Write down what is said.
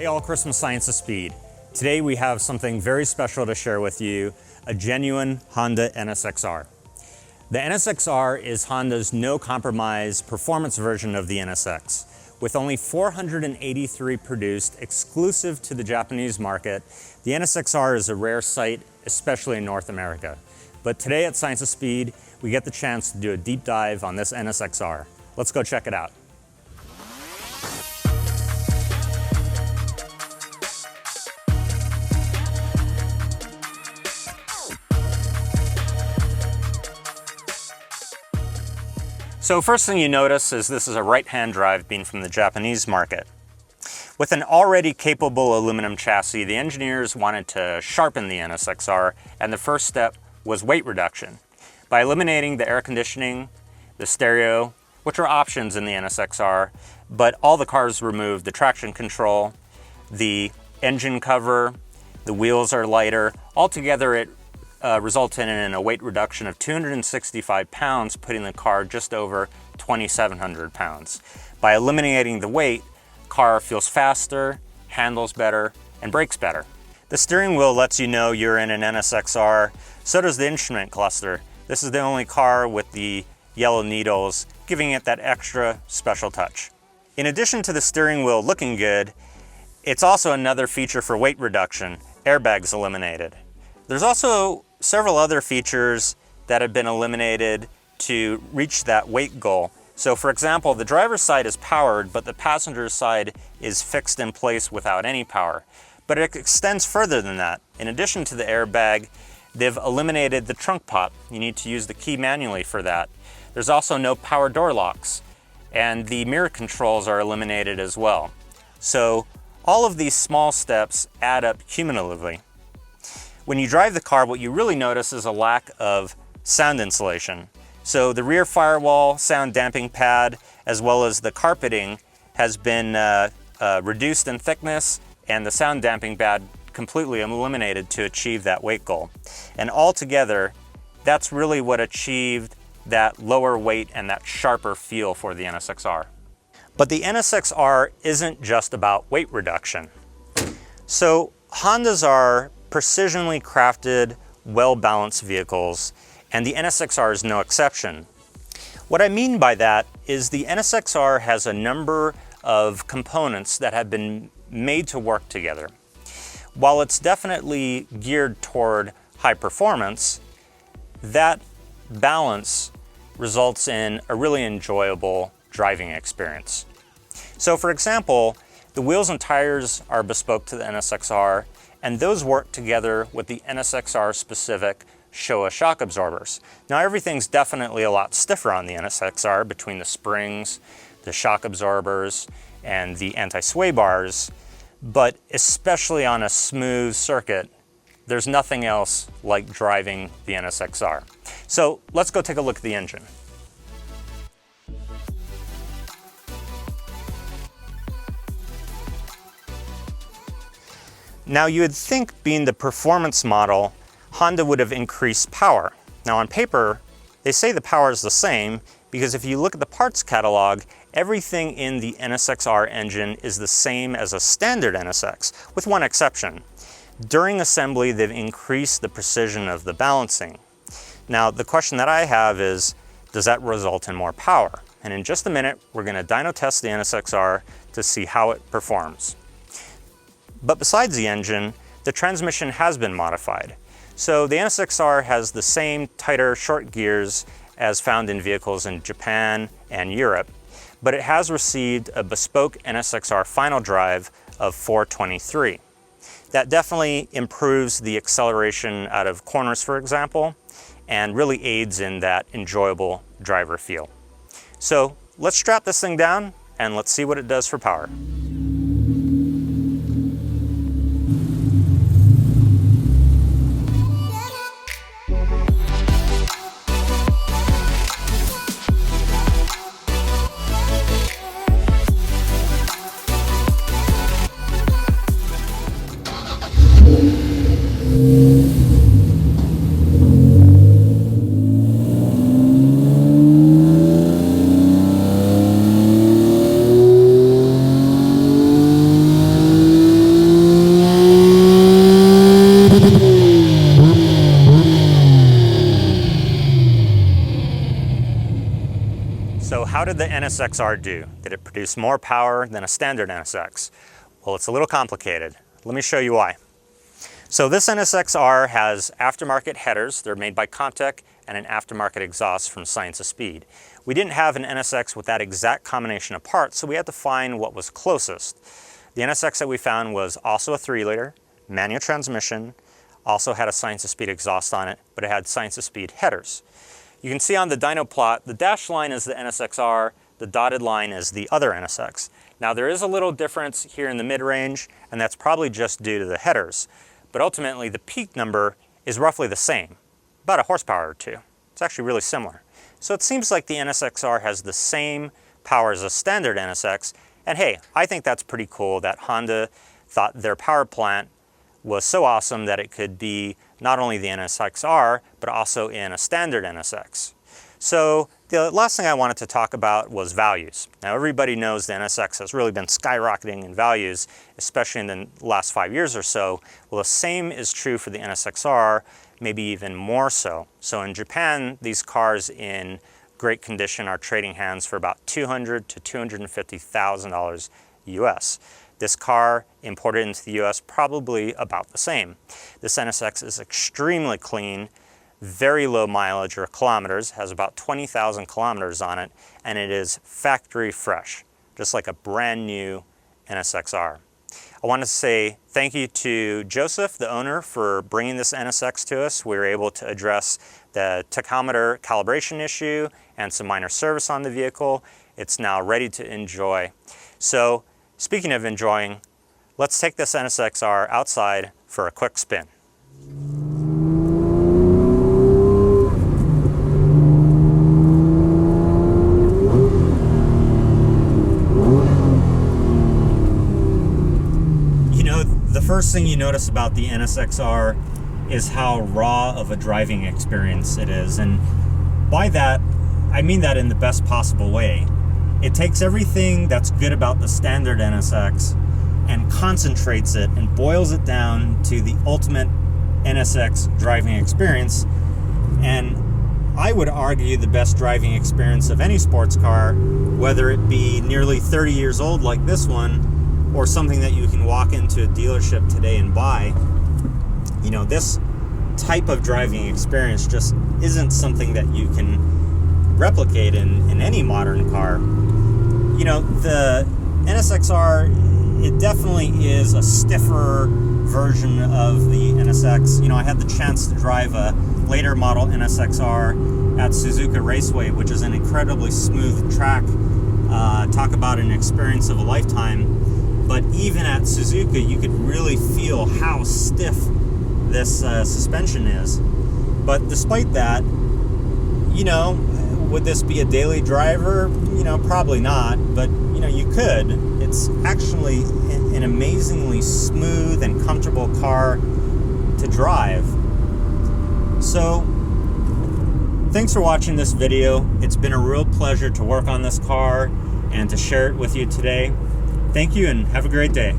Hey all, Chris from ScienceofSpeed. Today we have something very special to share with you, a genuine Honda NSX-R. The NSX-R is Honda's no-compromise performance version of the NSX. With only 483 produced exclusive to the Japanese market, the NSX-R is a rare sight, especially in North America. But today at ScienceofSpeed, we get the chance to do a deep dive on this NSX-R. Let's go check it out. So first thing you notice is this is a right-hand drive being from the Japanese market. With an already capable aluminum chassis, the engineers wanted to sharpen the NSX-R, and the first step was weight reduction. By eliminating the air conditioning, the stereo, which are options in the NSX-R, but all the cars removed the traction control, the engine cover, the wheels are lighter. Altogether it resulted in a weight reduction of 265 pounds, putting the car just over 2,700 pounds. By eliminating the weight, car feels faster, handles better, and brakes better. The steering wheel lets you know you're in an NSX-R, so does the instrument cluster. This is the only car with the yellow needles, giving it that extra special touch. In addition to the steering wheel looking good, it's also another feature for weight reduction, airbags eliminated. There's also several other features that have been eliminated to reach that weight goal. So for example, the driver's side is powered, but the passenger side is fixed in place without any power. But it extends further than that. In addition to the airbag, they've eliminated the trunk pop. You need to use the key manually for that. There's also no power door locks, and the mirror controls are eliminated as well. So all of these small steps add up cumulatively. When you drive the car, what you really notice is a lack of sound insulation. So the rear firewall sound damping pad, as well as the carpeting, has been reduced in thickness, and the sound damping pad completely eliminated to achieve that weight goal. And altogether, that's really what achieved that lower weight and that sharper feel for the NSX-R. But the NSX-R isn't just about weight reduction. So Hondas are precisionally crafted, well-balanced vehicles, and the NSX-R is no exception. What I mean by that is the NSX-R has a number of components that have been made to work together. While it's definitely geared toward high performance, that balance results in a really enjoyable driving experience. So for example, the wheels and tires are bespoke to the NSX-R, and those work together with the NSX-R specific Showa shock absorbers. Now everything's definitely a lot stiffer on the NSX-R between the springs, the shock absorbers, and the anti-sway bars, but especially on a smooth circuit, there's nothing else like driving the NSX-R. So let's go take a look at the engine. Now you would think, being the performance model, Honda would have increased power. Now on paper, they say the power is the same, because if you look at the parts catalog, everything in the NSX-R engine is the same as a standard NSX, with one exception. During assembly, they've increased the precision of the balancing. Now the question that I have is, does that result in more power? And in just a minute, we're going to dyno test the NSX-R to see how it performs. But besides the engine, the transmission has been modified. So the NSX-R has the same tighter short gears as found in vehicles in Japan and Europe, but it has received a bespoke NSX-R final drive of 423. That definitely improves the acceleration out of corners, for example, and really aids in that enjoyable driver feel. So let's strap this thing down and let's see what it does for power. did the NSX-R do? Did it produce more power than a standard NSX? Well, it's a little complicated. Let me show you why. So this NSX-R has aftermarket headers. They're made by Comtech, and an aftermarket exhaust from ScienceofSpeed. We didn't have an NSX with that exact combination of parts, so we had to find what was closest. The NSX that we found was also a 3-liter, manual transmission, also had a ScienceofSpeed exhaust on it, but it had ScienceofSpeed headers. You can see on the dyno plot, the dashed line is the NSX-R, the dotted line is the other NSX. Now there is a little difference here in the mid-range, and that's probably just due to the headers. But ultimately, the peak number is roughly the same, about a horsepower or two. It's actually really similar. So it seems like the NSX-R has the same power as a standard NSX, and hey, I think that's pretty cool that Honda thought their power plant was so awesome that it could be not only the NSX-R, but also in a standard NSX. So the last thing I wanted to talk about was values. Now everybody knows the NSX has really been skyrocketing in values, especially in the last 5 years or so. Well, the same is true for the NSX-R, maybe even more so. So in Japan, these cars in great condition are trading hands for about $200,000 to $250,000 US. This car imported into the US, probably about the same. This NSX is extremely clean, very low mileage or kilometers, has about 20,000 kilometers on it, and it is factory fresh, just like a brand new NSX-R. I want to say thank you to Joseph, the owner, for bringing this NSX to us. We were able to address the tachometer calibration issue and some minor service on the vehicle. It's now ready to enjoy. So, speaking of enjoying, let's take this NSX-R outside for a quick spin. The first thing you notice about the NSX-R is how raw of a driving experience it is. And by that, I mean that in the best possible way. It takes everything that's good about the standard NSX and concentrates it and boils it down to the ultimate NSX driving experience. And I would argue the best driving experience of any sports car, whether it be nearly 30 years old like this one, or something that you can walk into a dealership today and buy. You know, this type of driving experience just isn't something that you can replicate in any modern car. You know, the NSX-R, it definitely is a stiffer version of the NSX. You know, I had the chance to drive a later model NSX-R at Suzuka Raceway, which is an incredibly smooth track. Talk about an experience of a lifetime. But even at Suzuka, you could really feel how stiff this suspension is. But despite that, you know, would this be a daily driver? You know, probably not, but you know, you could. It's actually an amazingly smooth and comfortable car to drive. So, thanks for watching this video. It's been a real pleasure to work on this car and to share it with you today. Thank you and have a great day.